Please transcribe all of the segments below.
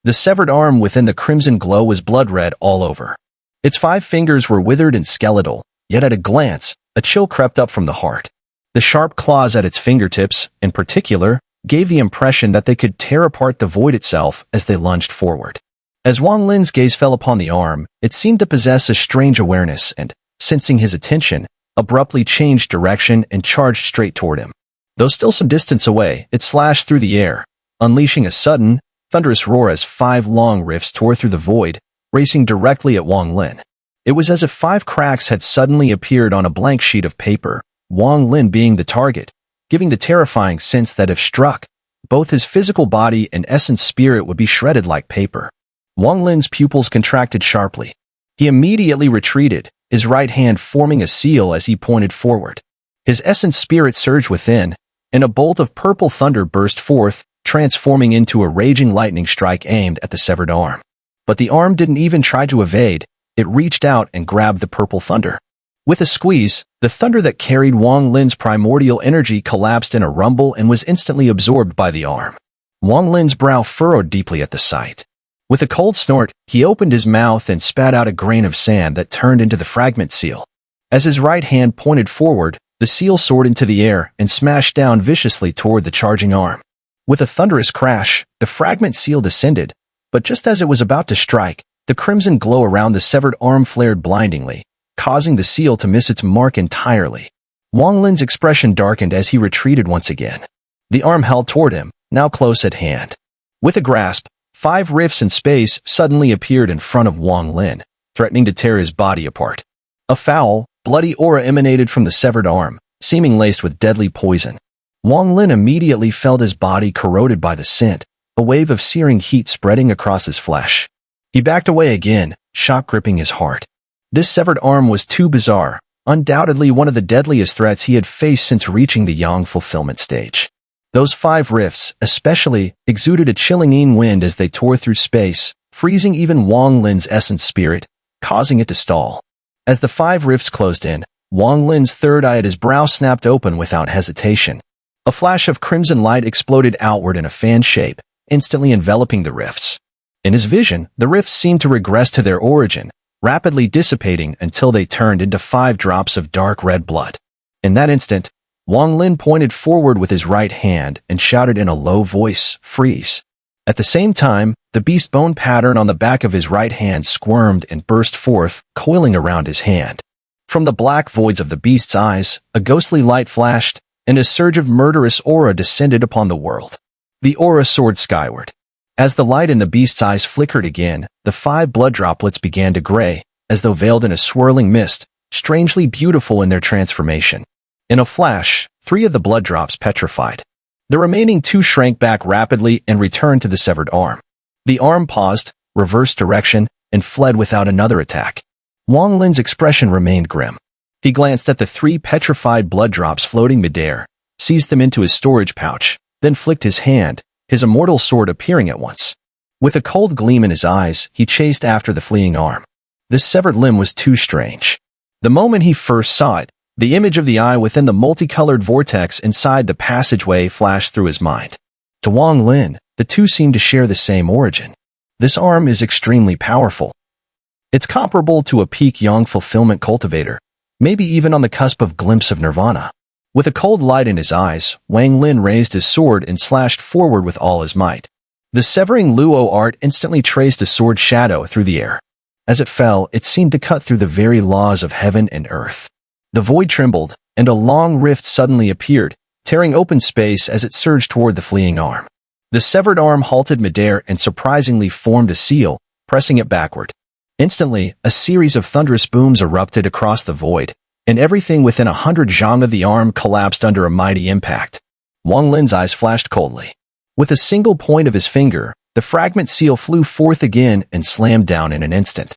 The severed arm within the crimson glow was blood-red all over. Its 5 fingers were withered and skeletal, yet at a glance, a chill crept up from the heart. The sharp claws at its fingertips, in particular, gave the impression that they could tear apart the void itself as they lunged forward. As Wang Lin's gaze fell upon the arm, it seemed to possess a strange awareness and, sensing his attention, abruptly changed direction and charged straight toward him. Though still some distance away, it slashed through the air, unleashing a sudden, thunderous roar as 5 long rifts tore through the void, racing directly at Wang Lin. It was as if 5 cracks had suddenly appeared on a blank sheet of paper, Wang Lin being the target, giving the terrifying sense that if struck, both his physical body and essence spirit would be shredded like paper. Wang Lin's pupils contracted sharply. He immediately retreated, his right hand forming a seal as he pointed forward. His essence spirit surged within, and a bolt of purple thunder burst forth, transforming into a raging lightning strike aimed at the severed arm. But the arm didn't even try to evade, it reached out and grabbed the purple thunder. With a squeeze, the thunder that carried Wang Lin's primordial energy collapsed in a rumble and was instantly absorbed by the arm. Wang Lin's brow furrowed deeply at the sight. With a cold snort, he opened his mouth and spat out a grain of sand that turned into the fragment seal. As his right hand pointed forward, the seal soared into the air and smashed down viciously toward the charging arm. With a thunderous crash, the fragment seal descended, but just as it was about to strike, the crimson glow around the severed arm flared blindingly, causing the seal to miss its mark entirely. Wang Lin's expression darkened as he retreated once again. The arm held toward him, now close at hand. With a grasp, 5 rifts in space suddenly appeared in front of Wang Lin, threatening to tear his body apart. A foul, bloody aura emanated from the severed arm, seeming laced with deadly poison. Wang Lin immediately felt his body corroded by the scent, a wave of searing heat spreading across his flesh. He backed away again, shock gripping his heart. This severed arm was too bizarre, undoubtedly one of the deadliest threats he had faced since reaching the Yang fulfillment stage. Those 5 rifts, especially, exuded a chilling wind as they tore through space, freezing even Wang Lin's essence spirit, causing it to stall. As the 5 rifts closed in, Wang Lin's third eye at his brow snapped open without hesitation. A flash of crimson light exploded outward in a fan shape, instantly enveloping the rifts. In his vision, the rifts seemed to regress to their origin, rapidly dissipating until they turned into 5 drops of dark red blood. In that instant, Wang Lin pointed forward with his right hand and shouted in a low voice, "Freeze." At the same time, the beast bone pattern on the back of his right hand squirmed and burst forth, coiling around his hand. From the black voids of the beast's eyes, a ghostly light flashed, and a surge of murderous aura descended upon the world. The aura soared skyward. As the light in the beast's eyes flickered again, the 5 blood droplets began to gray, as though veiled in a swirling mist, strangely beautiful in their transformation. In a flash, 3 of the blood drops petrified. The remaining 2 shrank back rapidly and returned to the severed arm. The arm paused, reversed direction, and fled without another attack. Wang Lin's expression remained grim. He glanced at the 3 petrified blood drops floating midair, seized them into his storage pouch, then flicked his hand, his immortal sword appearing at once. With a cold gleam in his eyes, he chased after the fleeing arm. This severed limb was too strange. The moment he first saw it, the image of the eye within the multicolored vortex inside the passageway flashed through his mind. To Wang Lin, the two seemed to share the same origin. This arm is extremely powerful. It's comparable to a peak Yang fulfillment cultivator, maybe even on the cusp of glimpse of nirvana. With a cold light in his eyes, Wang Lin raised his sword and slashed forward with all his might. The severing Luo art instantly traced a sword shadow through the air. As it fell, it seemed to cut through the very laws of heaven and earth. The void trembled, and a long rift suddenly appeared, tearing open space as it surged toward the fleeing arm. The severed arm halted midair and surprisingly formed a seal, pressing it backward. Instantly, a series of thunderous booms erupted across the void, and everything within 100 zhang of the arm collapsed under a mighty impact. Wang Lin's eyes flashed coldly. With a single point of his finger, the fragment seal flew forth again and slammed down in an instant.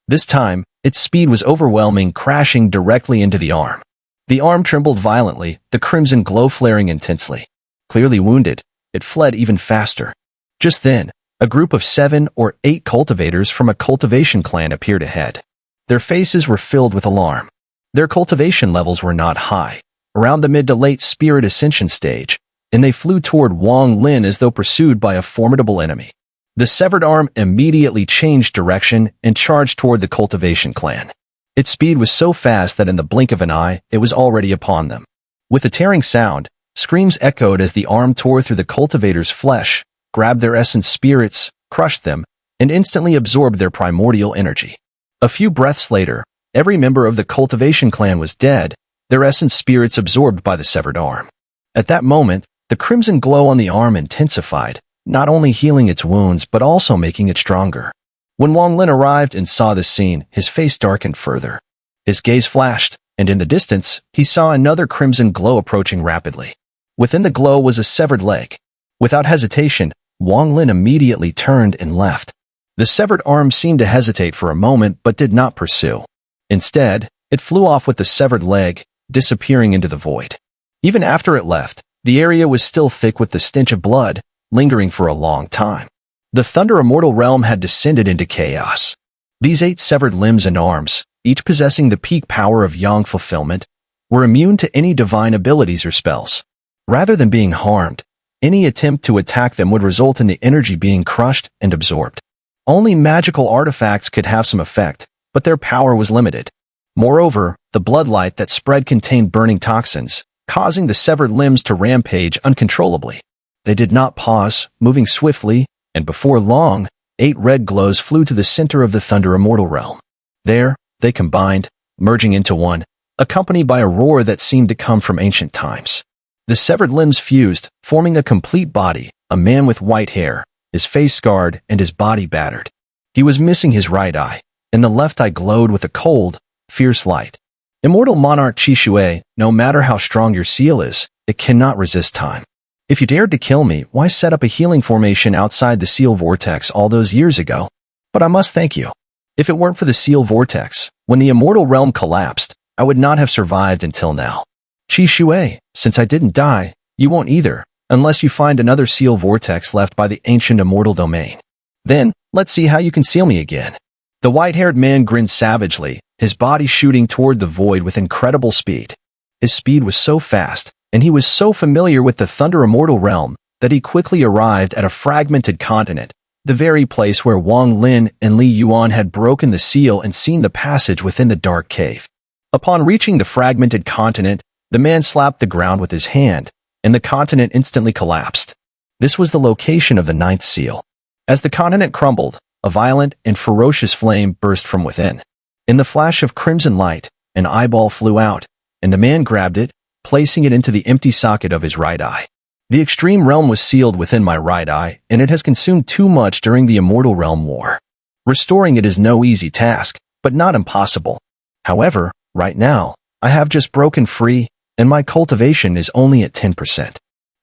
This time, its speed was overwhelming, crashing directly into the arm. The arm trembled violently, the crimson glow flaring intensely. Clearly wounded, it fled even faster. Just then, a group of 7 or 8 cultivators from a cultivation clan appeared ahead. Their faces were filled with alarm. Their cultivation levels were not high, around the mid to late spirit ascension stage, and they flew toward Wang Lin as though pursued by a formidable enemy. The severed arm immediately changed direction and charged toward the cultivation clan. Its speed was so fast that in the blink of an eye, it was already upon them. With a tearing sound, screams echoed as the arm tore through the cultivator's flesh, grabbed their essence spirits, crushed them, and instantly absorbed their primordial energy. A few breaths later, every member of the cultivation clan was dead, their essence spirits absorbed by the severed arm. At that moment, the crimson glow on the arm intensified, not only healing its wounds but also making it stronger. When Wang Lin arrived and saw this scene, his face darkened further. His gaze flashed, and in the distance, he saw another crimson glow approaching rapidly. Within the glow was a severed leg. Without hesitation, Wang Lin immediately turned and left. The severed arm seemed to hesitate for a moment but did not pursue. Instead, it flew off with the severed leg, disappearing into the void. Even after it left, the area was still thick with the stench of blood, lingering for a long time. The Thunder Immortal realm had descended into chaos. These 8 severed limbs and arms, each possessing the peak power of Yang fulfillment, were immune to any divine abilities or spells. Rather than being harmed, any attempt to attack them would result in the energy being crushed and absorbed. Only magical artifacts could have some effect, but their power was limited. Moreover, the bloodlight that spread contained burning toxins, causing the severed limbs to rampage uncontrollably. They did not pause, moving swiftly, and before long, 8 red glows flew to the center of the Thunder Immortal realm. There, they combined, merging into one, accompanied by a roar that seemed to come from ancient times. The severed limbs fused, forming a complete body, a man with white hair, his face scarred and his body battered. He was missing his right eye, and the left eye glowed with a cold, fierce light. Immortal Monarch Qi Shui, no matter how strong your seal is, it cannot resist time. If you dared to kill me, why set up a healing formation outside the seal vortex all those years ago? But I must thank you. If it weren't for the seal vortex, when the immortal realm collapsed, I would not have survived until now. Qi Shui, since I didn't die, you won't either, unless you find another seal vortex left by the ancient immortal domain. Then, let's see how you can seal me again. The white-haired man grinned savagely, his body shooting toward the void with incredible speed. His speed was so fast, and he was so familiar with the Thunder Immortal realm, that he quickly arrived at a fragmented continent, the very place where Wang Lin and Li Yuan had broken the seal and seen the passage within the dark cave. Upon reaching the fragmented continent, the man slapped the ground with his hand, and the continent instantly collapsed. This was the location of the 9th seal. As the continent crumbled, a violent and ferocious flame burst from within. In the flash of crimson light, an eyeball flew out, and the man grabbed it, placing it into the empty socket of his right eye. The extreme realm was sealed within my right eye, and it has consumed too much during the Immortal Realm War. Restoring it is no easy task, but not impossible. However, right now, I have just broken free, and my cultivation is only at 10%.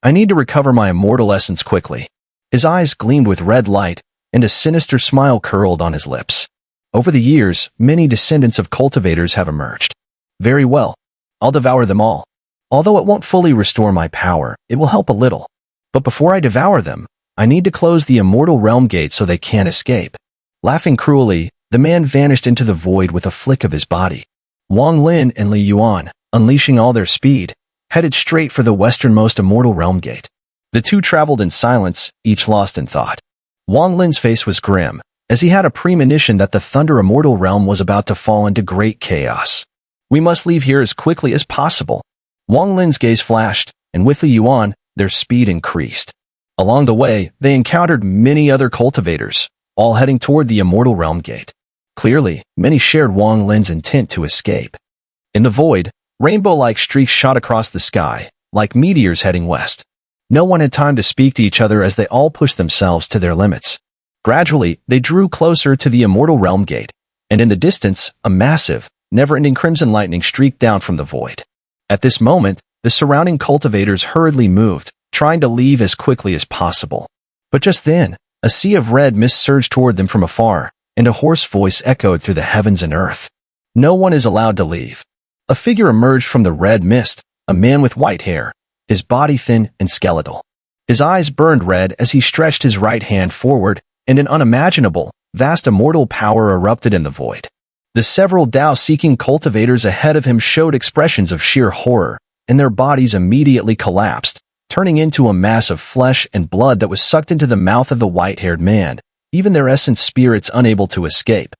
I need to recover my immortal essence quickly. His eyes gleamed with red light, and a sinister smile curled on his lips. Over the years, many descendants of cultivators have emerged. Very well. I'll devour them all. Although it won't fully restore my power, it will help a little. But before I devour them, I need to close the immortal realm gate so they can't escape. Laughing cruelly, the man vanished into the void with a flick of his body. Wang Lin and Li Yuan, unleashing all their speed, headed straight for the westernmost immortal realm gate. The two traveled in silence, each lost in thought. Wang Lin's face was grim, as he had a premonition that the Thunder Immortal realm was about to fall into great chaos. We must leave here as quickly as possible. Wang Lin's gaze flashed, and with Li Yuan, their speed increased. Along the way, they encountered many other cultivators, all heading toward the immortal realm gate. Clearly, many shared Wang Lin's intent to escape. In the void, rainbow-like streaks shot across the sky, like meteors heading west. No one had time to speak to each other as they all pushed themselves to their limits. Gradually, they drew closer to the immortal realm gate, and in the distance, a massive, never-ending crimson lightning streaked down from the void. At this moment, the surrounding cultivators hurriedly moved, trying to leave as quickly as possible. But just then, a sea of red mist surged toward them from afar, and a hoarse voice echoed through the heavens and earth. No one is allowed to leave. A figure emerged from the red mist, a man with white hair, his body thin and skeletal. His eyes burned red as he stretched his right hand forward, and an unimaginable, vast immortal power erupted in the void. The several Tao-seeking cultivators ahead of him showed expressions of sheer horror, and their bodies immediately collapsed, turning into a mass of flesh and blood that was sucked into the mouth of the white-haired man, even their essence spirits unable to escape,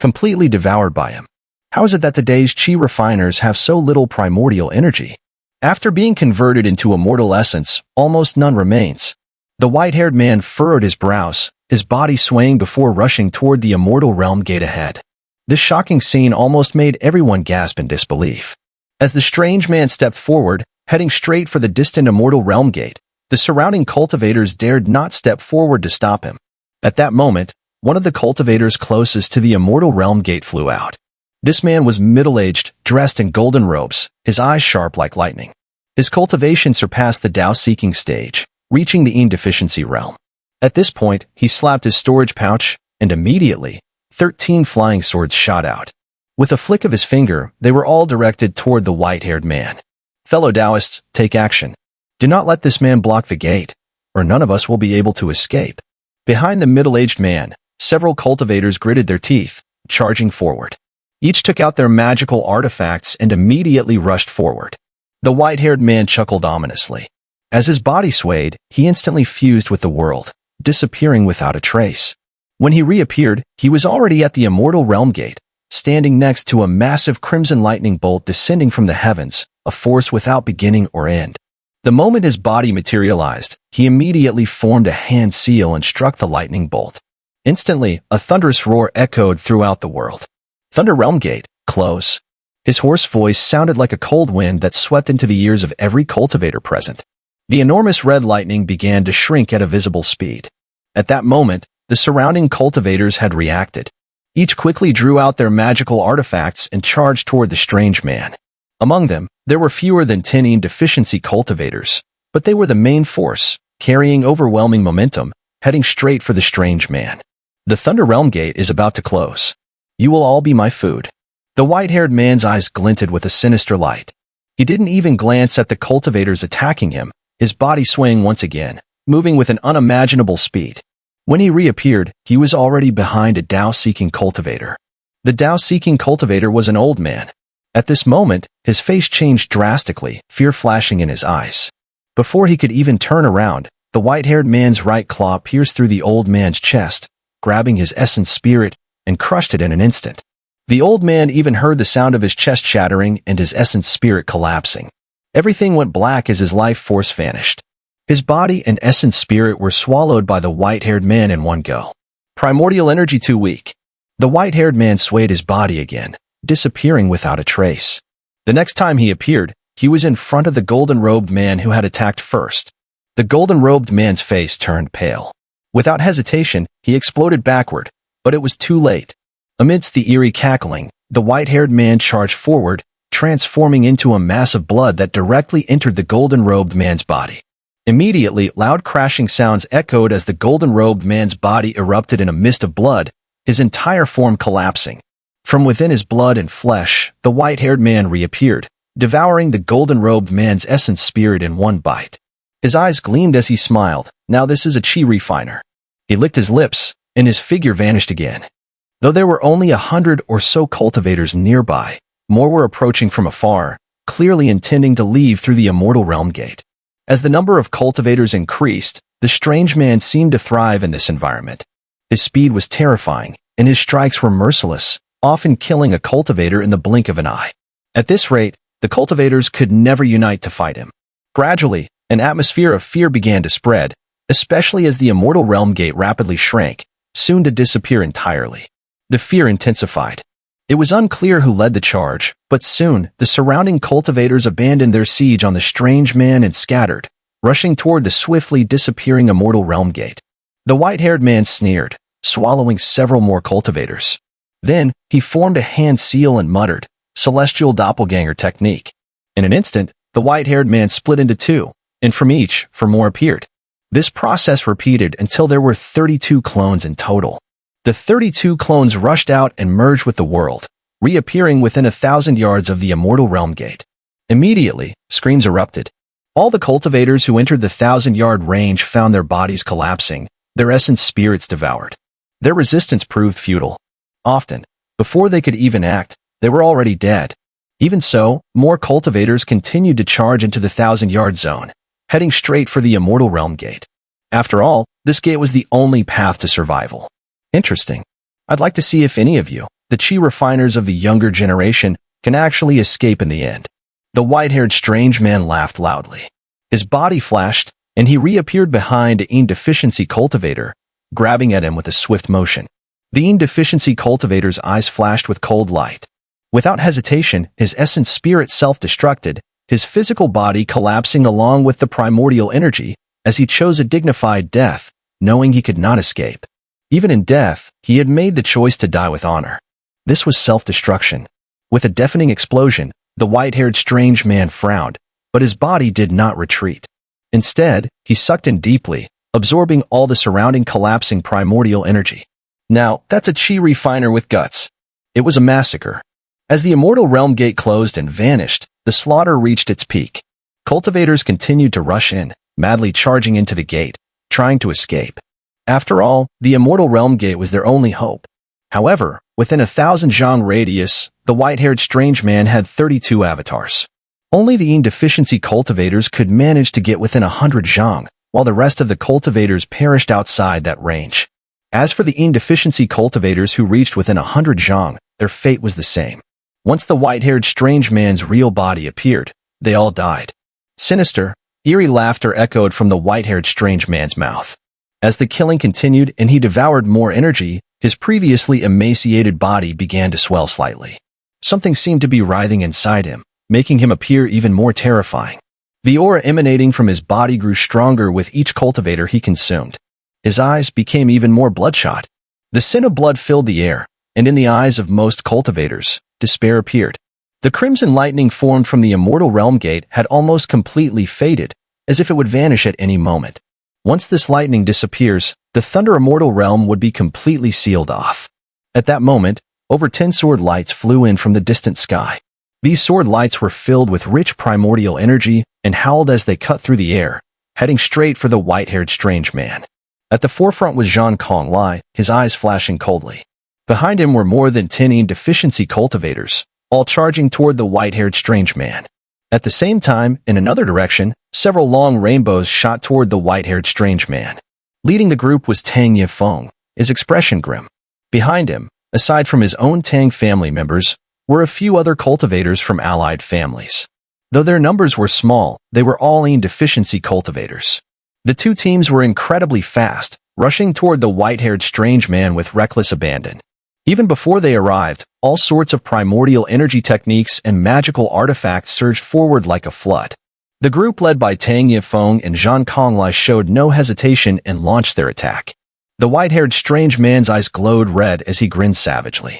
completely devoured by him. How is it that today's chi refiners have so little primordial energy? After being converted into immortal essence, almost none remains. The white-haired man furrowed his brows, his body swaying before rushing toward the immortal realm gate ahead. This shocking scene almost made everyone gasp in disbelief. As the strange man stepped forward, heading straight for the distant immortal realm gate, the surrounding cultivators dared not step forward to stop him. At that moment, one of the cultivators closest to the immortal realm gate flew out. This man was middle-aged, dressed in golden robes, his eyes sharp like lightning. His cultivation surpassed the Tao-seeking stage, reaching the Yin deficiency realm. At this point, he slapped his storage pouch, and immediately, 13 flying swords shot out. With a flick of his finger, they were all directed toward the white-haired man. Fellow Taoists, take action. Do not let this man block the gate, or none of us will be able to escape. Behind the middle-aged man, several cultivators gritted their teeth, charging forward. Each took out their magical artifacts and immediately rushed forward. The white-haired man chuckled ominously. As his body swayed, he instantly fused with the world, disappearing without a trace. When he reappeared, he was already at the immortal realm gate, standing next to a massive crimson lightning bolt descending from the heavens, a force without beginning or end. The moment his body materialized, he immediately formed a hand seal and struck the lightning bolt. Instantly, a thunderous roar echoed throughout the world. Thunder Realm Gate, close. His hoarse voice sounded like a cold wind that swept into the ears of every cultivator present. The enormous red lightning began to shrink at a visible speed. At that moment, the surrounding cultivators had reacted. Each quickly drew out their magical artifacts and charged toward the strange man. Among them, there were fewer than 10 Yin deficiency cultivators, but they were the main force, carrying overwhelming momentum, heading straight for the strange man. The Thunder Realm Gate is about to close. You will all be my food. The white-haired man's eyes glinted with a sinister light. He didn't even glance at the cultivators attacking him, his body swaying once again, moving with an unimaginable speed. When he reappeared, he was already behind a Tao-seeking cultivator. The Tao-seeking cultivator was an old man. At this moment, his face changed drastically, fear flashing in his eyes. Before he could even turn around, the white-haired man's right claw pierced through the old man's chest, grabbing his essence spirit, and crushed it in an instant. The old man even heard the sound of his chest shattering and his essence spirit collapsing. Everything went black as his life force vanished. His body and essence spirit were swallowed by the white-haired man in one go. Primordial energy too weak. The white-haired man swayed his body again, disappearing without a trace. The next time he appeared, he was in front of the golden-robed man who had attacked first. The golden-robed man's face turned pale. Without hesitation, he exploded backward, but it was too late. Amidst the eerie cackling, the white-haired man charged forward, transforming into a mass of blood that directly entered the golden-robed man's body. Immediately, loud crashing sounds echoed as the golden-robed man's body erupted in a mist of blood, his entire form collapsing. From within his blood and flesh, the white-haired man reappeared, devouring the golden-robed man's essence spirit in one bite. His eyes gleamed as he smiled. Now this is a chi refiner. He licked his lips, and his figure vanished again. Though there were only 100 or so cultivators nearby, more were approaching from afar, clearly intending to leave through the immortal realm gate. As the number of cultivators increased, the strange man seemed to thrive in this environment. His speed was terrifying, and his strikes were merciless, often killing a cultivator in the blink of an eye. At this rate, the cultivators could never unite to fight him. Gradually, an atmosphere of fear began to spread, especially as the immortal realm gate rapidly shrank, soon to disappear entirely. The fear intensified. It was unclear who led the charge, but soon, the surrounding cultivators abandoned their siege on the strange man and scattered, rushing toward the swiftly disappearing immortal realm gate. The white-haired man sneered, swallowing several more cultivators. Then, he formed a hand seal and muttered, "Celestial doppelganger technique." In an instant, the white-haired man split into two, and from each, 4 more appeared. This process repeated until there were 32 clones in total. The 32 clones rushed out and merged with the world, reappearing within 1,000 yards of the immortal realm gate. Immediately, screams erupted. All the cultivators who entered the 1,000-yard range found their bodies collapsing, their essence spirits devoured. Their resistance proved futile. Often, before they could even act, they were already dead. Even so, more cultivators continued to charge into the 1,000-yard zone, heading straight for the Immortal Realm Gate. After all, this gate was the only path to survival. Interesting. I'd like to see if any of you, the chi refiners of the younger generation, can actually escape in the end. The white-haired strange man laughed loudly. His body flashed, and he reappeared behind Ein Deficiency Cultivator, grabbing at him with a swift motion. The Ein Deficiency Cultivator's eyes flashed with cold light. Without hesitation, his essence spirit self-destructed, his physical body collapsing along with the primordial energy, as he chose a dignified death, knowing he could not escape. Even in death, he had made the choice to die with honor. This was self-destruction. With a deafening explosion, the white-haired strange man frowned, but his body did not retreat. Instead, he sucked in deeply, absorbing all the surrounding collapsing primordial energy. Now, that's a chi refiner with guts. It was a massacre. As the Immortal Realm Gate closed and vanished, the slaughter reached its peak. Cultivators continued to rush in, madly charging into the gate, trying to escape. After all, the Immortal Realm Gate was their only hope. However, within 1,000 zhang radius, the white-haired strange man had 32 avatars. Only the Ein Deficiency Cultivators could manage to get within 100 zhang, while the rest of the cultivators perished outside that range. As for the Ein Deficiency Cultivators who reached within 100 zhang, their fate was the same. Once the white-haired strange man's real body appeared, they all died. Sinister, eerie laughter echoed from the white-haired strange man's mouth. As the killing continued and he devoured more energy, his previously emaciated body began to swell slightly. Something seemed to be writhing inside him, making him appear even more terrifying. The aura emanating from his body grew stronger with each cultivator he consumed. His eyes became even more bloodshot. The scent of blood filled the air, and in the eyes of most cultivators, despair appeared. The crimson lightning formed from the Immortal Realm Gate had almost completely faded, as if it would vanish at any moment. Once this lightning disappears, the Thunder Immortal Realm would be completely sealed off. At that moment, over 10 sword lights flew in from the distant sky. These sword lights were filled with rich primordial energy and howled as they cut through the air, heading straight for the white-haired strange man. At the forefront was Zhang Konglai, his eyes flashing coldly. Behind him were more than 10 Ein Deficiency Cultivators, all charging toward the white-haired strange man. At the same time, in another direction, several long rainbows shot toward the white-haired strange man. Leading the group was Tang Yifeng, his expression grim. Behind him, aside from his own Tang family members, were a few other cultivators from allied families. Though their numbers were small, they were all Ein Deficiency Cultivators. The two teams were incredibly fast, rushing toward the white-haired strange man with reckless abandon. Even before they arrived, all sorts of primordial energy techniques and magical artifacts surged forward like a flood. The group led by Tang Yifeng and Zhang Konglai showed no hesitation and launched their attack. The white-haired strange man's eyes glowed red as he grinned savagely.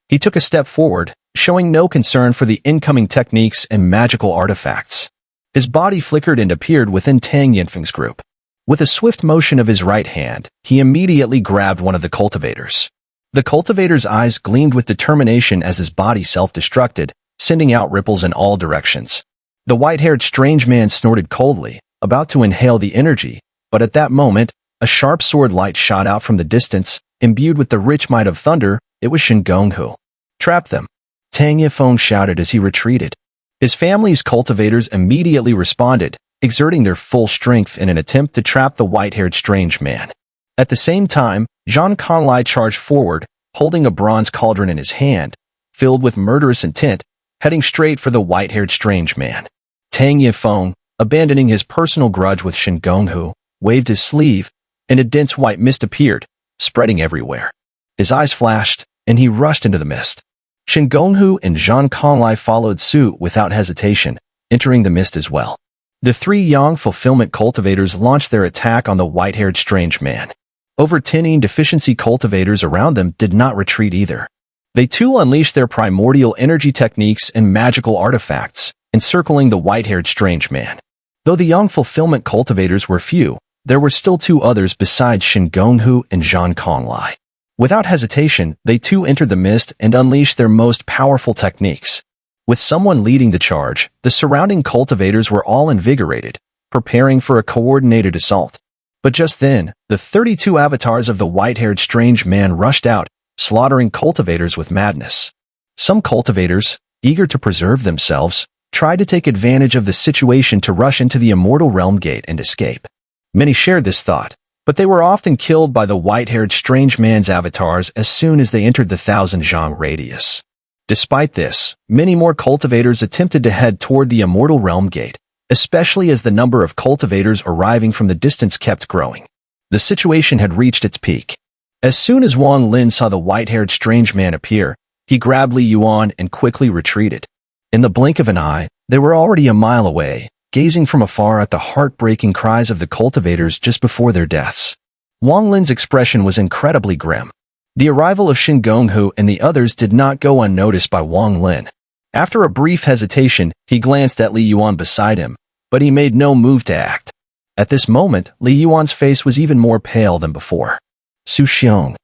He took a step forward, showing no concern for the incoming techniques and magical artifacts. His body flickered and appeared within Tang Yifeng's group. With a swift motion of his right hand, he immediately grabbed one of the cultivators. The cultivator's eyes gleamed with determination as his body self-destructed, sending out ripples in all directions. The white-haired strange man snorted coldly, about to inhale the energy, but at that moment, a sharp sword light shot out from the distance, imbued with the rich might of thunder. It was Shen Gonghu. Trap them! Tang Yifeng shouted as he retreated. His family's cultivators immediately responded, exerting their full strength in an attempt to trap the white-haired strange man. At the same time, Zhang Konglai charged forward, holding a bronze cauldron in his hand, filled with murderous intent, heading straight for the white-haired strange man. Tang Yifeng, abandoning his personal grudge with Shen Gonghu, waved his sleeve, and a dense white mist appeared, spreading everywhere. His eyes flashed, and he rushed into the mist. Shen Gonghu and Zhang Konglai followed suit without hesitation, entering the mist as well. The three Yang Fulfillment Cultivators launched their attack on the white-haired strange man. Over 10 Ein Deficiency Cultivators around them did not retreat either. They too unleashed their primordial energy techniques and magical artifacts, encircling the white-haired strange man. Though the Yang Fulfillment Cultivators were few, there were still two others besides Shen Gonghu and Zhang Konglai. Without hesitation, they too entered the mist and unleashed their most powerful techniques. With someone leading the charge, the surrounding cultivators were all invigorated, preparing for a coordinated assault. But just then, the 32 avatars of the white-haired strange man rushed out, slaughtering cultivators with madness. Some cultivators, eager to preserve themselves, tried to take advantage of the situation to rush into the immortal realm gate and escape. Many shared this thought, but they were often killed by the white-haired strange man's avatars as soon as they entered the 1,000 zhang radius. Despite this, many more cultivators attempted to head toward the immortal realm gate, especially as the number of cultivators arriving from the distance kept growing. The situation had reached its peak. As soon as Wang Lin saw the white-haired strange man appear, he grabbed Li Yuan and quickly retreated. In the blink of an eye, they were already a mile away, gazing from afar at the heartbreaking cries of the cultivators just before their deaths. Wang Lin's expression was incredibly grim. The arrival of Shen Gonghu and the others did not go unnoticed by Wang Lin. After a brief hesitation, he glanced at Li Yuan beside him, but he made no move to act. At this moment, Li Yuan's face was even more pale than before. Su Xiong,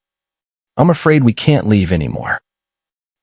I'm afraid we can't leave anymore.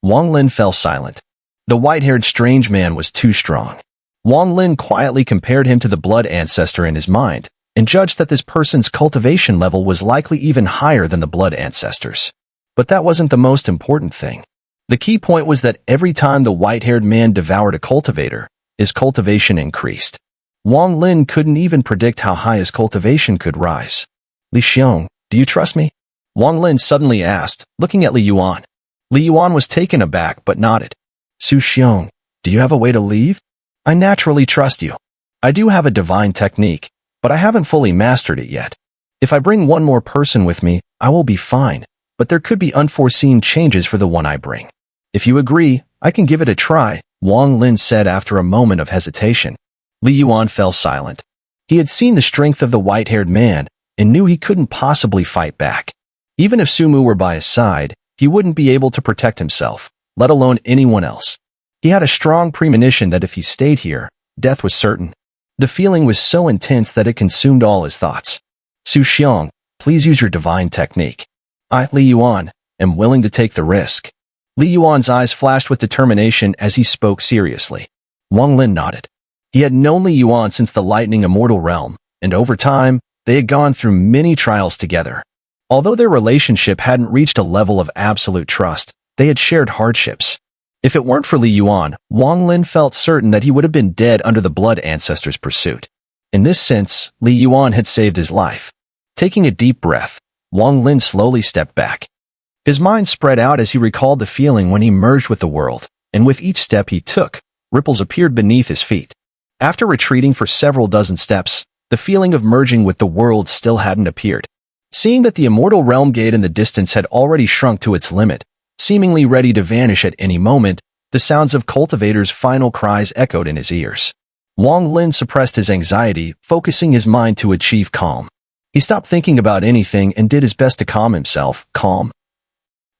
Wang Lin fell silent. The white-haired strange man was too strong. Wang Lin quietly compared him to the blood ancestor in his mind, and judged that this person's cultivation level was likely even higher than the blood ancestors. But that wasn't the most important thing. The key point was that every time the white-haired man devoured a cultivator, his cultivation increased. Wang Lin couldn't even predict how high his cultivation could rise. Li Xiong, do you trust me? Wang Lin suddenly asked, looking at Li Yuan. Li Yuan was taken aback but nodded. Su Xiong, do you have a way to leave? I naturally trust you. I do have a divine technique, but I haven't fully mastered it yet. If I bring one more person with me, I will be fine, but there could be unforeseen changes for the one I bring. If you agree, I can give it a try, Wang Lin said after a moment of hesitation. Li Yuan fell silent. He had seen the strength of the white-haired man and knew he couldn't possibly fight back. Even if Sumu were by his side, he wouldn't be able to protect himself, let alone anyone else. He had a strong premonition that if he stayed here, death was certain. The feeling was so intense that it consumed all his thoughts. Su Xiong, please use your divine technique. I, Li Yuan, am willing to take the risk. Li Yuan's eyes flashed with determination as he spoke seriously. Wang Lin nodded. He had known Li Yuan since the Lightning Immortal realm, and over time, they had gone through many trials together. Although their relationship hadn't reached a level of absolute trust, they had shared hardships. If it weren't for Li Yuan, Wang Lin felt certain that he would have been dead under the blood ancestor's pursuit. In this sense, Li Yuan had saved his life. Taking a deep breath, Wang Lin slowly stepped back. His mind spread out as he recalled the feeling when he merged with the world, and with each step he took, ripples appeared beneath his feet. After retreating for several dozen steps, the feeling of merging with the world still hadn't appeared. Seeing that the immortal realm gate in the distance had already shrunk to its limit, seemingly ready to vanish at any moment, the sounds of cultivators' final cries echoed in his ears. Wang Lin suppressed his anxiety, focusing his mind to achieve calm. He stopped thinking about anything and did his best to calm himself, calm.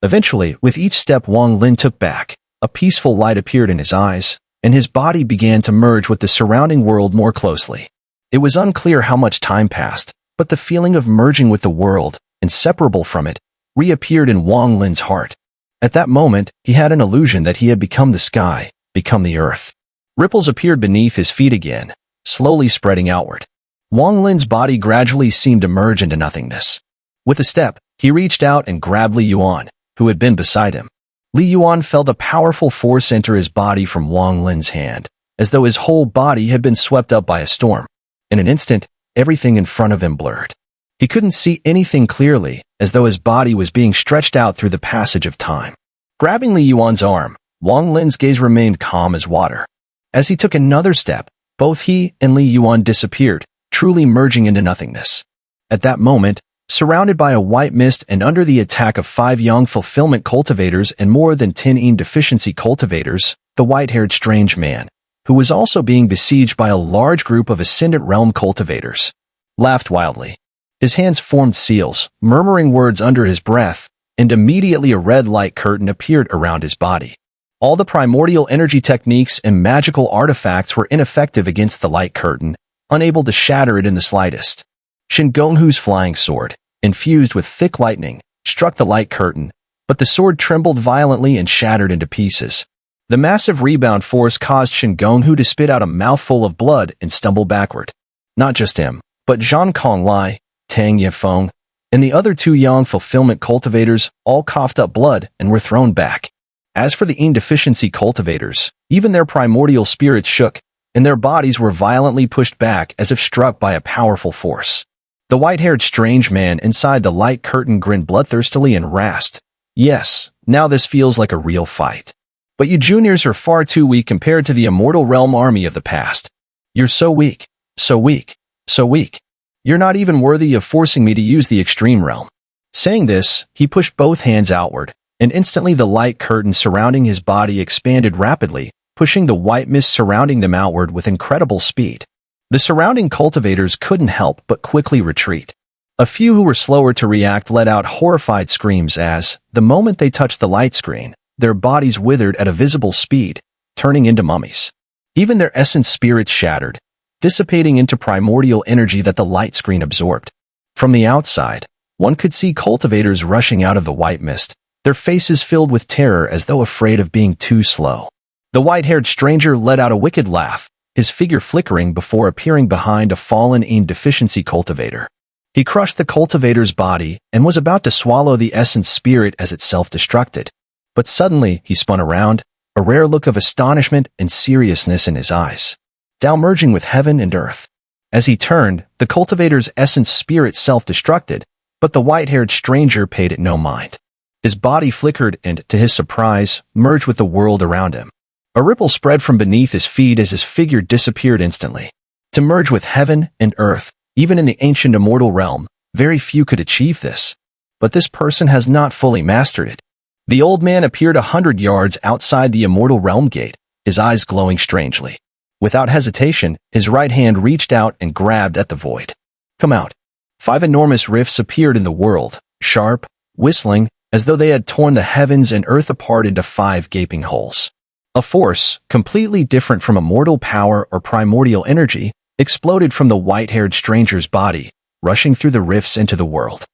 Eventually, with each step Wang Lin took back, a peaceful light appeared in his eyes, and his body began to merge with the surrounding world more closely. It was unclear how much time passed, but the feeling of merging with the world, inseparable from it, reappeared in Wang Lin's heart. At that moment, he had an illusion that he had become the sky, become the earth. Ripples appeared beneath his feet again, slowly spreading outward. Wang Lin's body gradually seemed to merge into nothingness. With a step, he reached out and grabbed Li Yuan, who had been beside him. Li Yuan felt a powerful force enter his body from Wang Lin's hand, as though his whole body had been swept up by a storm. In an instant, everything in front of him blurred. He couldn't see anything clearly, as though his body was being stretched out through the passage of time. Grabbing Li Yuan's arm, Wang Lin's gaze remained calm as water. As he took another step, both he and Li Yuan disappeared, truly merging into nothingness. At that moment, surrounded by a white mist and under the attack of 5 young fulfillment cultivators and more than 10 Yin deficiency cultivators, the white-haired strange man, who was also being besieged by a large group of Ascendant Realm cultivators, laughed wildly. His hands formed seals, murmuring words under his breath, and immediately a red light curtain appeared around his body. All the primordial energy techniques and magical artifacts were ineffective against the light curtain, unable to shatter it in the slightest. Shen Gonghu's flying sword, infused with thick lightning, struck the light curtain, but the sword trembled violently and shattered into pieces. The massive rebound force caused Shen Gonghu to spit out a mouthful of blood and stumble backward. Not just him, but Zhang Konglai, Tang Yefeng, and the other 2 young fulfillment cultivators all coughed up blood and were thrown back. As for the deficiency cultivators, even their primordial spirits shook, and their bodies were violently pushed back as if struck by a powerful force. The white-haired strange man inside the light curtain grinned bloodthirstily and rasped, "Yes, now this feels like a real fight. But you juniors are far too weak compared to the immortal realm army of the past. You're so weak, so weak, so weak. You're not even worthy of forcing me to use the extreme realm." Saying this, he pushed both hands outward, and instantly the light curtain surrounding his body expanded rapidly, pushing the white mist surrounding them outward with incredible speed. The surrounding cultivators couldn't help but quickly retreat. A few who were slower to react let out horrified screams as, the moment they touched the light screen, their bodies withered at a visible speed, turning into mummies. Even their essence spirits shattered, dissipating into primordial energy that the light screen absorbed. From the outside, one could see cultivators rushing out of the white mist, their faces filled with terror as though afraid of being too slow. The white-haired stranger let out a wicked laugh, his figure flickering before appearing behind a fallen deficiency cultivator. He crushed the cultivator's body and was about to swallow the essence spirit as it self-destructed. But suddenly he spun around, a rare look of astonishment and seriousness in his eyes, now merging with heaven and earth. As he turned, the cultivator's essence spirit self-destructed, but the white-haired stranger paid it no mind. His body flickered and, to his surprise, merged with the world around him. A ripple spread from beneath his feet as his figure disappeared instantly. To merge with heaven and earth, even in the ancient immortal realm, very few could achieve this. But this person has not fully mastered it. The old man appeared 100 yards outside the immortal realm gate, his eyes glowing strangely. Without hesitation, his right hand reached out and grabbed at the void. "Come out." 5 enormous rifts appeared in the world, sharp, whistling, as though they had torn the heavens and earth apart into 5 gaping holes. A force, completely different from immortal power or primordial energy, exploded from the white-haired stranger's body, rushing through the rifts into the world.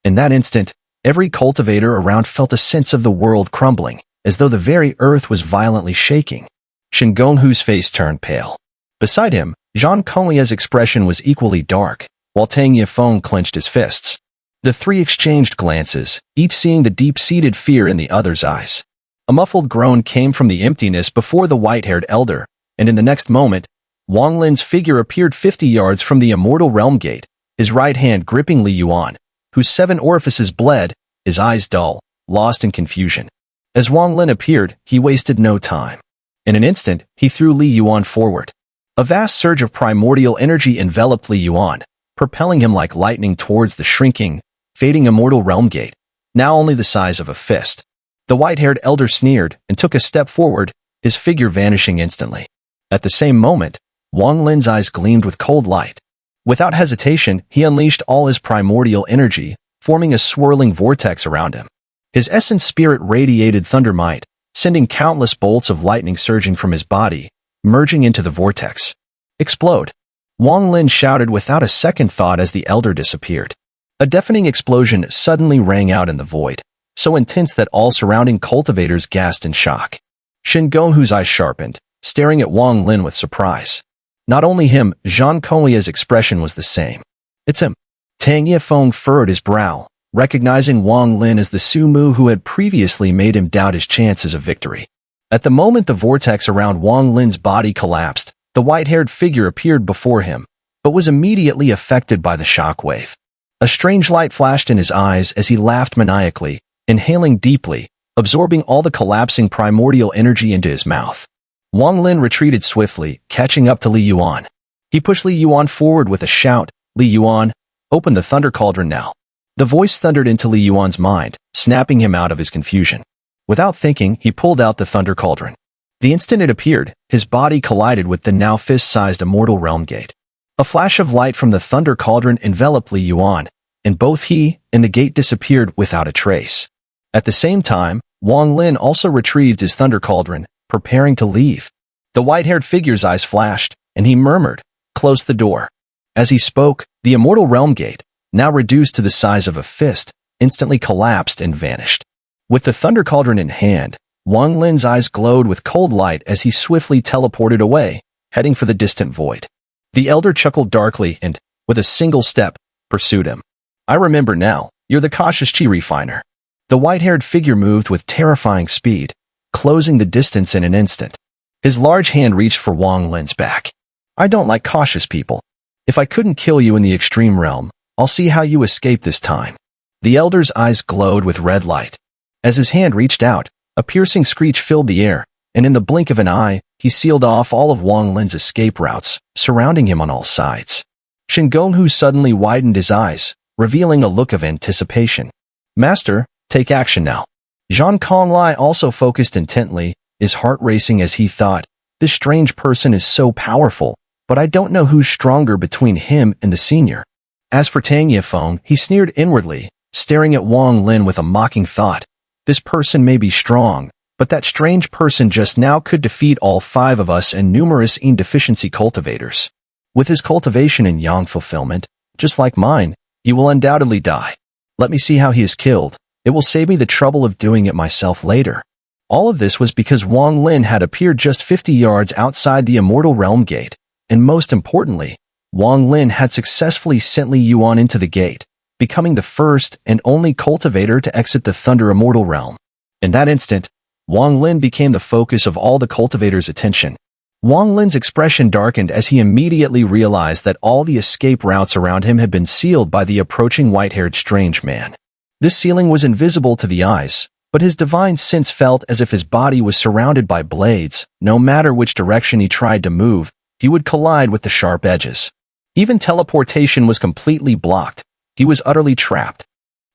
In that instant, every cultivator around felt a sense of the world crumbling, as though the very earth was violently shaking. Shingonghu's face turned pale. Beside him, Zhang Konglia's expression was equally dark, while Tang Yifeng clenched his fists. The 3 exchanged glances, each seeing the deep-seated fear in the other's eyes. A muffled groan came from the emptiness before the white-haired elder, and in the next moment, Wang Lin's figure appeared 50 yards from the immortal realm gate, his right hand gripping Li Yuan, whose 7 orifices bled, his eyes dull, lost in confusion. As Wang Lin appeared, he wasted no time. In an instant, he threw Li Yuan forward. A vast surge of primordial energy enveloped Li Yuan, propelling him like lightning towards the shrinking, fading immortal realm gate, now only the size of a fist. The white-haired elder sneered and took a step forward, his figure vanishing instantly. At the same moment, Wang Lin's eyes gleamed with cold light. Without hesitation, he unleashed all his primordial energy, forming a swirling vortex around him. His essence spirit radiated thunder might, sending countless bolts of lightning surging from his body, merging into the vortex. "Explode!" Wang Lin shouted without a second thought as the elder disappeared. A deafening explosion suddenly rang out in the void, so intense that all surrounding cultivators gasped in shock. Shingonghu's eyes sharpened, staring at Wang Lin with surprise. Not only him, Zhang Konglia's expression was the same. "It's him." Tang Yifeng furrowed his brow, recognizing Wang Lin as the Sumu who had previously made him doubt his chances of victory. At the moment the vortex around Wang Lin's body collapsed, the white-haired figure appeared before him, but was immediately affected by the shockwave. A strange light flashed in his eyes as he laughed maniacally, inhaling deeply, absorbing all the collapsing primordial energy into his mouth. Wang Lin retreated swiftly, catching up to Li Yuan. He pushed Li Yuan forward with a shout, "Li Yuan, open the thunder cauldron now." The voice thundered into Li Yuan's mind, snapping him out of his confusion. Without thinking, he pulled out the thunder cauldron. The instant it appeared, his body collided with the now fist-sized immortal realm gate. A flash of light from the thunder cauldron enveloped Li Yuan, and both he and the gate disappeared without a trace. At the same time, Wang Lin also retrieved his thunder cauldron, preparing to leave. The white-haired figure's eyes flashed, and he murmured, "Close the door." As he spoke, the immortal realm gate, now reduced to the size of a fist, instantly collapsed and vanished. With the thunder cauldron in hand, Wang Lin's eyes glowed with cold light as he swiftly teleported away, heading for the distant void. The elder chuckled darkly and, with a single step, pursued him. "I remember now, you're the cautious chi refiner." The white-haired figure moved with terrifying speed, closing the distance in an instant. His large hand reached for Wang Lin's back. I don't like cautious people. If I couldn't kill you in the extreme realm, I'll see how you escape this time. The elder's eyes glowed with red light. As his hand reached out, a piercing screech filled the air, and in the blink of an eye, he sealed off all of Wang Lin's escape routes, surrounding him on all sides. Shen Gonghu suddenly widened his eyes, revealing a look of anticipation. Master, take action now. Zhang Konglai also focused intently, his heart racing as he thought, this strange person is so powerful, but I don't know who's stronger between him and the senior. As for Tang Yifeng, he sneered inwardly, staring at Wang Lin with a mocking thought. This person may be strong, but that strange person just now could defeat all 5 of us and numerous Yin deficiency cultivators. With his cultivation and Yang fulfillment, just like mine, he will undoubtedly die. Let me see how he is killed. It will save me the trouble of doing it myself later. All of this was because Wang Lin had appeared just 50 yards outside the Immortal Realm Gate, and most importantly, Wang Lin had successfully sent Li Yuan into the gate, becoming the first and only cultivator to exit the Thunder Immortal Realm. In that instant, Wang Lin became the focus of all the cultivators' attention. Wang Lin's expression darkened as he immediately realized that all the escape routes around him had been sealed by the approaching white-haired strange man. This sealing was invisible to the eyes, but his divine sense felt as if his body was surrounded by blades. No matter which direction he tried to move, he would collide with the sharp edges. Even teleportation was completely blocked. He was utterly trapped.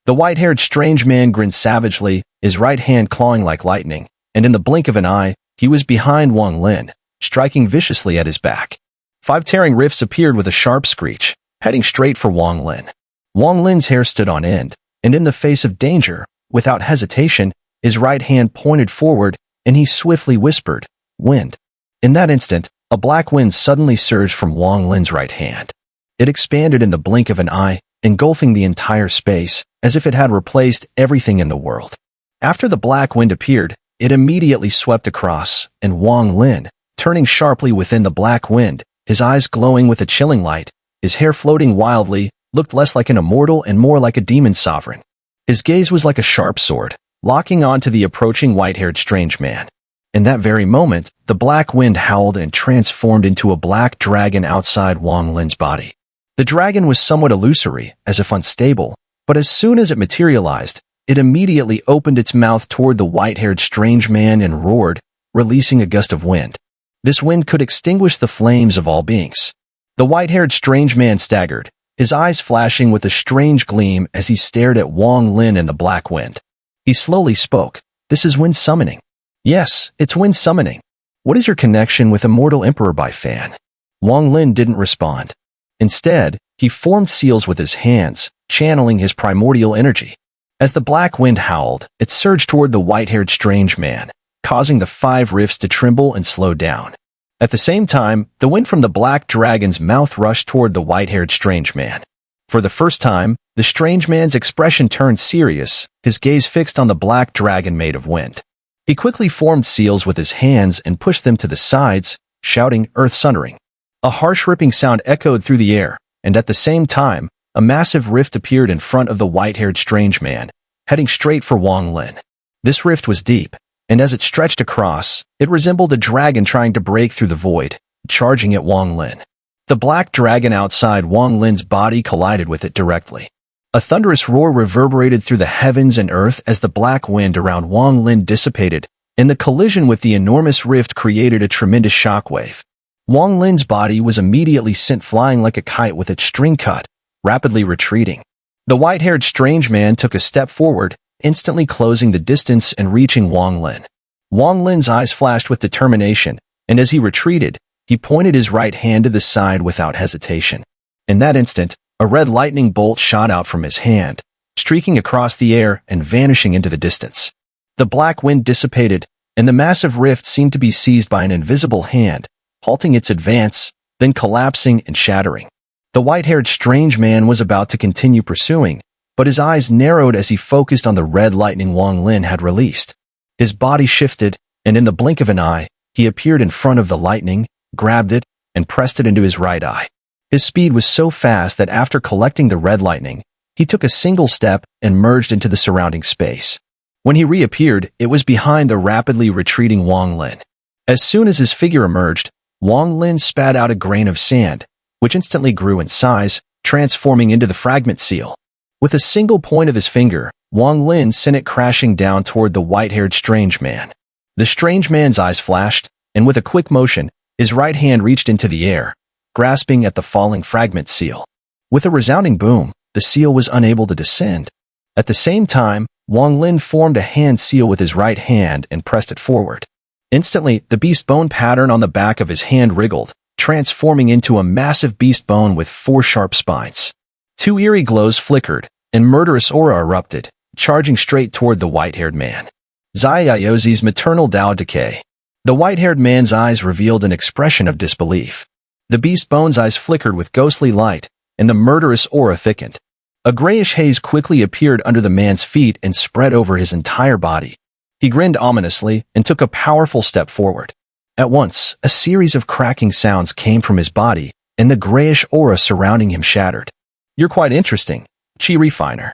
The white-haired strange man grinned savagely, his right hand clawing like lightning, and in the blink of an eye, he was behind Wang Lin, striking viciously at his back. 5 tearing rifts appeared with a sharp screech, heading straight for Wang Lin. Wang Lin's hair stood on end, and in the face of danger, without hesitation, his right hand pointed forward, and he swiftly whispered, "Wind." In that instant, a black wind suddenly surged from Wang Lin's right hand. It expanded in the blink of an eye, engulfing the entire space, as if it had replaced everything in the world. After the black wind appeared, it immediately swept across, and Wang Lin, turning sharply within the black wind, his eyes glowing with a chilling light, his hair floating wildly, looked less like an immortal and more like a demon sovereign. His gaze was like a sharp sword, locking on to the approaching white-haired strange man. In that very moment, the black wind howled and transformed into a black dragon outside Wang Lin's body. The dragon was somewhat illusory, as if unstable, but as soon as it materialized, it immediately opened its mouth toward the white-haired strange man and roared, releasing a gust of wind. This wind could extinguish the flames of all beings. The white-haired strange man staggered, his eyes flashing with a strange gleam as he stared at Wang Lin and the black wind. He slowly spoke, "This is wind summoning." "Yes, it's wind summoning. What is your connection with Immortal Emperor Bai Fan?" Wang Lin didn't respond. Instead, he formed seals with his hands, channeling his primordial energy. As the black wind howled, it surged toward the white-haired strange man, causing the 5 rifts to tremble and slow down. At the same time, the wind from the black dragon's mouth rushed toward the white-haired strange man. For the first time, the strange man's expression turned serious, his gaze fixed on the black dragon made of wind. He quickly formed seals with his hands and pushed them to the sides, shouting, "Earth sundering." A harsh ripping sound echoed through the air, and at the same time, a massive rift appeared in front of the white-haired strange man, heading straight for Wang Lin. This rift was deep, and as it stretched across, it resembled a dragon trying to break through the void, charging at Wang Lin. The black dragon outside Wang Lin's body collided with it directly. A thunderous roar reverberated through the heavens and earth as the black wind around Wang Lin dissipated, and the collision with the enormous rift created a tremendous shockwave. Wang Lin's body was immediately sent flying like a kite with its string cut, rapidly retreating. The white-haired strange man took a step forward, instantly closing the distance and reaching Wang Lin. Wang Lin's eyes flashed with determination, and as he retreated, he pointed his right hand to the side without hesitation. In that instant, a red lightning bolt shot out from his hand, streaking across the air and vanishing into the distance. The black wind dissipated, and the massive rift seemed to be seized by an invisible hand, halting its advance, then collapsing and shattering. The white-haired strange man was about to continue pursuing, but his eyes narrowed as he focused on the red lightning Wang Lin had released. His body shifted, and in the blink of an eye, he appeared in front of the lightning, grabbed it, and pressed it into his right eye. His speed was so fast that after collecting the red lightning, he took a single step and merged into the surrounding space. When he reappeared, it was behind the rapidly retreating Wang Lin. As soon as his figure emerged, Wang Lin spat out a grain of sand, which instantly grew in size, transforming into the fragment seal. With a single point of his finger, Wang Lin sent it crashing down toward the white-haired strange man. The strange man's eyes flashed, and with a quick motion, his right hand reached into the air, grasping at the falling fragment seal. With a resounding boom, the seal was unable to descend. At the same time, Wang Lin formed a hand seal with his right hand and pressed it forward. Instantly, the beast bone pattern on the back of his hand wriggled, transforming into a massive beast bone with 4 sharp spines. 2 eerie glows flickered, and murderous aura erupted, charging straight toward the white-haired man. Xiaozi's maternal Dao decay. The white-haired man's eyes revealed an expression of disbelief. The beast bone's eyes flickered with ghostly light, and the murderous aura thickened. A grayish haze quickly appeared under the man's feet and spread over his entire body. He grinned ominously and took a powerful step forward. At once, a series of cracking sounds came from his body, and the grayish aura surrounding him shattered. "You're quite interesting, Chi Refiner."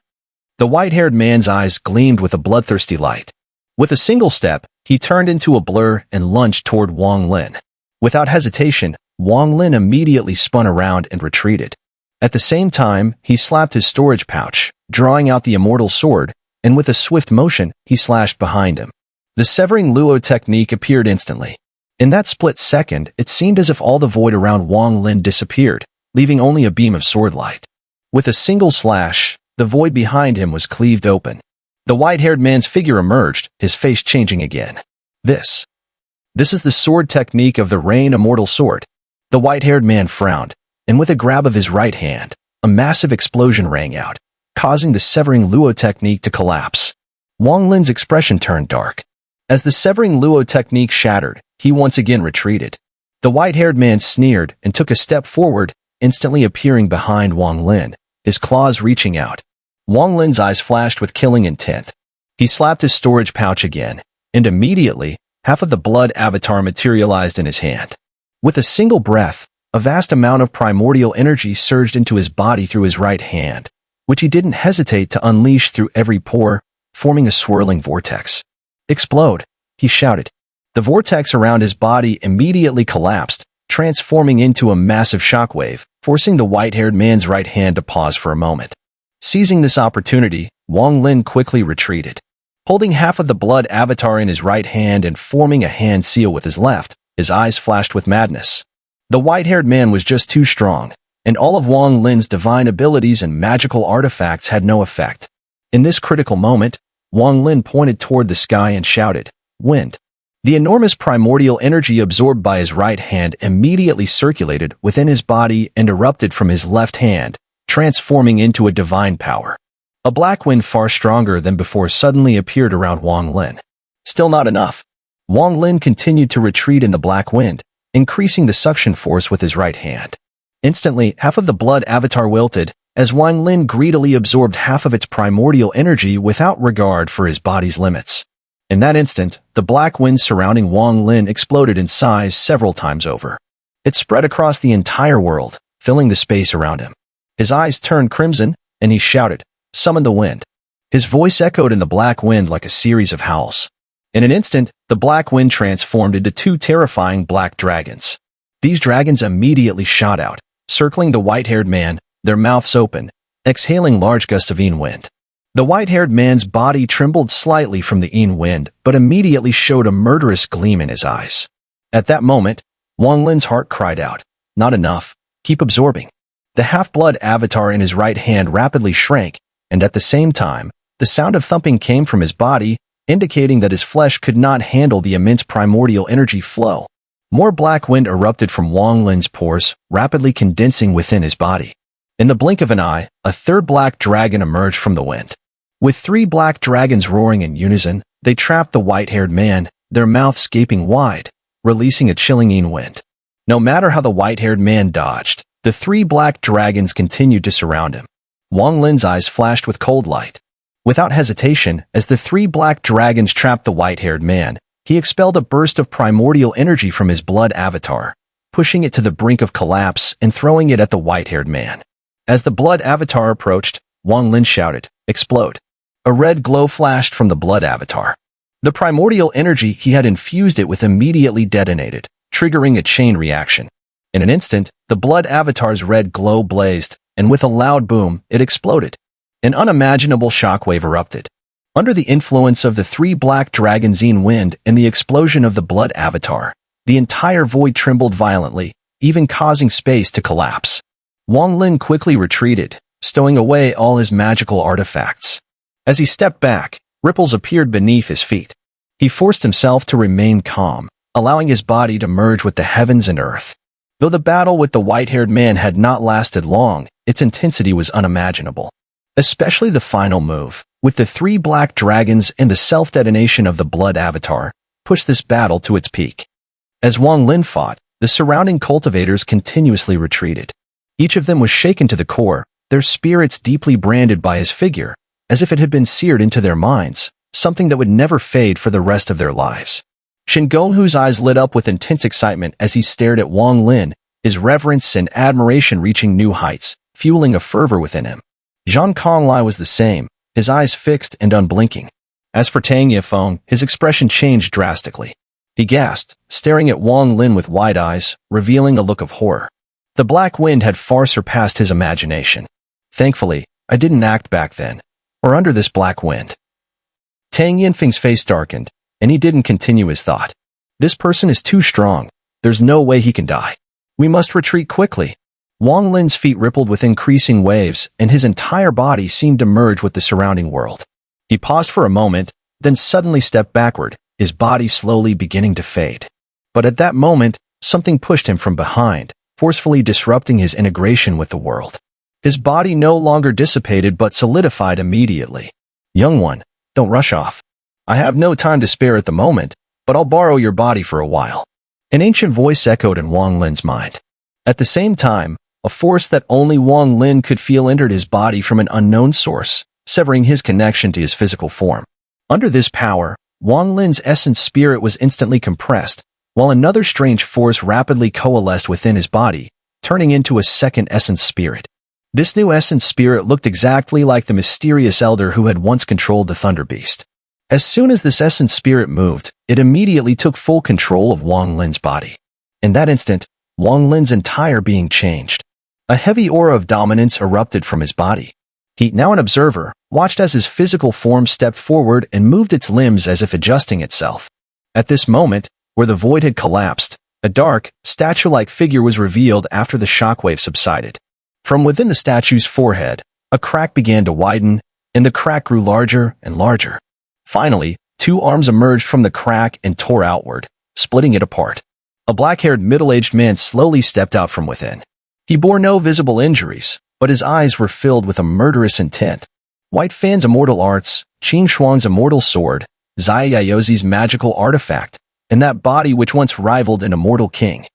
The white-haired man's eyes gleamed with a bloodthirsty light. With a single step, he turned into a blur and lunged toward Wang Lin. Without hesitation, Wang Lin immediately spun around and retreated. At the same time, he slapped his storage pouch, drawing out the immortal sword, and with a swift motion, he slashed behind him. The severing luo technique appeared instantly. In that split second, it seemed as if all the void around Wang Lin disappeared, leaving only a beam of sword light. With a single slash, the void behind him was cleaved open. The white-haired man's figure emerged, his face changing again. This is the sword technique of the Renegade Immortal sword. The white-haired man frowned, and with a grab of his right hand, a massive explosion rang out, causing the severing luo technique to collapse. Wang Lin's expression turned dark. As the severing luo technique shattered, he once again retreated. The white-haired man sneered and took a step forward, instantly appearing behind Wang Lin, his claws reaching out. Wang Lin's eyes flashed with killing intent. He slapped his storage pouch again, and immediately, half of the blood avatar materialized in his hand. With a single breath, a vast amount of primordial energy surged into his body through his right hand, which he didn't hesitate to unleash through every pore, forming a swirling vortex. "Explode!" he shouted. The vortex around his body immediately collapsed, transforming into a massive shockwave, forcing the white-haired man's right hand to pause for a moment. Seizing this opportunity, Wang Lin quickly retreated. Holding half of the blood avatar in his right hand and forming a hand seal with his left, his eyes flashed with madness. The white-haired man was just too strong, and all of Wang Lin's divine abilities and magical artifacts had no effect. In this critical moment, Wang Lin pointed toward the sky and shouted, "Wind." The enormous primordial energy absorbed by his right hand immediately circulated within his body and erupted from his left hand, transforming into a divine power. A black wind far stronger than before suddenly appeared around Wang Lin. Still not enough. Wang Lin continued to retreat in the black wind, increasing the suction force with his right hand. Instantly, half of the blood avatar wilted, as Wang Lin greedily absorbed half of its primordial energy without regard for his body's limits. In that instant, the black wind surrounding Wang Lin exploded in size several times over. It spread across the entire world, filling the space around him. His eyes turned crimson, and he shouted, "Summon the wind." His voice echoed in the black wind like a series of howls. In an instant, the black wind transformed into 2 terrifying black dragons. These dragons immediately shot out, circling the white-haired man, their mouths open, exhaling large gusts of wind. The white-haired man's body trembled slightly from the wind, but immediately showed a murderous gleam in his eyes. At that moment, Wang Lin's heart cried out, "Not enough, keep absorbing." The half-blood avatar in his right hand rapidly shrank, and at the same time, the sound of thumping came from his body, indicating that his flesh could not handle the immense primordial energy flow. More black wind erupted from Wang Lin's pores, rapidly condensing within his body. In the blink of an eye, a third black dragon emerged from the wind. With 3 black dragons roaring in unison, they trapped the white-haired man, their mouths gaping wide, releasing a chilling wind. No matter how the white-haired man dodged, the 3 black dragons continued to surround him. Wang Lin's eyes flashed with cold light. Without hesitation, as the 3 black dragons trapped the white-haired man, he expelled a burst of primordial energy from his blood avatar, pushing it to the brink of collapse and throwing it at the white-haired man. As the blood avatar approached, Wang Lin shouted, "Explode." A red glow flashed from the blood avatar. The primordial energy he had infused it with immediately detonated, triggering a chain reaction. In an instant, the blood avatar's red glow blazed, and with a loud boom, it exploded. An unimaginable shockwave erupted. Under the influence of the three black dragons in wind and the explosion of the blood avatar, the entire void trembled violently, even causing space to collapse. Wang Lin quickly retreated, stowing away all his magical artifacts. As he stepped back, ripples appeared beneath his feet. He forced himself to remain calm, allowing his body to merge with the heavens and earth. Though the battle with the white-haired man had not lasted long, its intensity was unimaginable. Especially the final move, with the three black dragons and the self-detonation of the blood avatar, pushed this battle to its peak. As Wang Lin fought, the surrounding cultivators continuously retreated. Each of them was shaken to the core, their spirits deeply branded by his figure, as if it had been seared into their minds, something that would never fade for the rest of their lives. Shingonhu's eyes lit up with intense excitement as he stared at Wang Lin, his reverence and admiration reaching new heights, fueling a fervor within him. Zhang Konglai was the same, his eyes fixed and unblinking. As for Tang Yifeng, his expression changed drastically. He gasped, staring at Wang Lin with wide eyes, revealing a look of horror. The black wind had far surpassed his imagination. Thankfully, I didn't act back then, or under this black wind. Tang Yinfeng's face darkened, and he didn't continue his thought. This person is too strong. There's no way he can die. We must retreat quickly. Wang Lin's feet rippled with increasing waves, and his entire body seemed to merge with the surrounding world. He paused for a moment, then suddenly stepped backward, his body slowly beginning to fade. But at that moment, something pushed him from behind, forcefully disrupting his integration with the world. His body no longer dissipated but solidified immediately. Young one, don't rush off. I have no time to spare at the moment, but I'll borrow your body for a while. An ancient voice echoed in Wang Lin's mind. At the same time, a force that only Wang Lin could feel entered his body from an unknown source, severing his connection to his physical form. Under this power, Wang Lin's essence spirit was instantly compressed, while another strange force rapidly coalesced within his body, turning into a second essence spirit. This new essence spirit looked exactly like the mysterious elder who had once controlled the Thunder Beast. As soon as this essence spirit moved, it immediately took full control of Wang Lin's body. In that instant, Wang Lin's entire being changed. A heavy aura of dominance erupted from his body. He, now an observer, watched as his physical form stepped forward and moved its limbs as if adjusting itself. At this moment, where the void had collapsed, a dark, statue-like figure was revealed after the shockwave subsided. From within the statue's forehead, a crack began to widen, and the crack grew larger and larger. Finally, two arms emerged from the crack and tore outward, splitting it apart. A black-haired middle-aged man slowly stepped out from within. He bore no visible injuries, but his eyes were filled with a murderous intent. White Fan's immortal arts, Qing Shuang's immortal sword, Zai Yaozi's magical artifact, and that body which once rivaled an immortal king.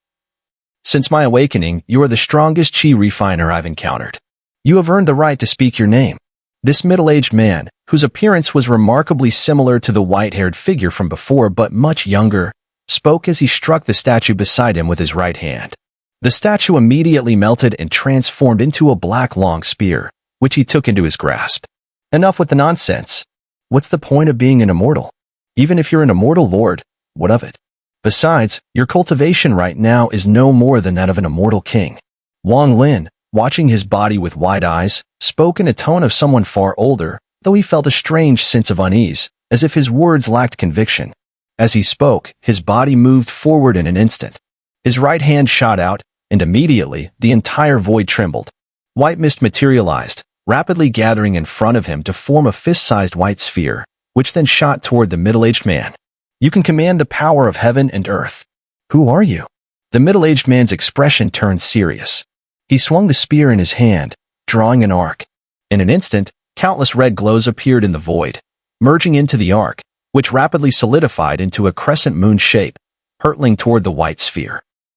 Since my awakening, you are the strongest chi refiner I've encountered. You have earned the right to speak your name. This middle-aged man, whose appearance was remarkably similar to the white-haired figure from before but much younger, spoke as he struck the statue beside him with his right hand. The statue immediately melted and transformed into a black long spear, which he took into his grasp. Enough with the nonsense. What's the point of being an immortal? Even if you're an immortal lord, what of it? Besides, your cultivation right now is no more than that of an immortal king. Wang Lin, watching his body with wide eyes, spoke in a tone of someone far older, though he felt a strange sense of unease, as if his words lacked conviction. As he spoke, his body moved forward in an instant. His right hand shot out, and immediately, the entire void trembled. White mist materialized, rapidly gathering in front of him to form a fist-sized white sphere, which then shot toward the middle-aged man. You can command the power of heaven and earth. Who are you? The middle-aged man's expression turned serious. He swung the spear in his hand, drawing an arc. In an instant, countless red glows appeared in the void, merging into the arc, which rapidly solidified into a crescent moon shape, hurtling toward the white sphere.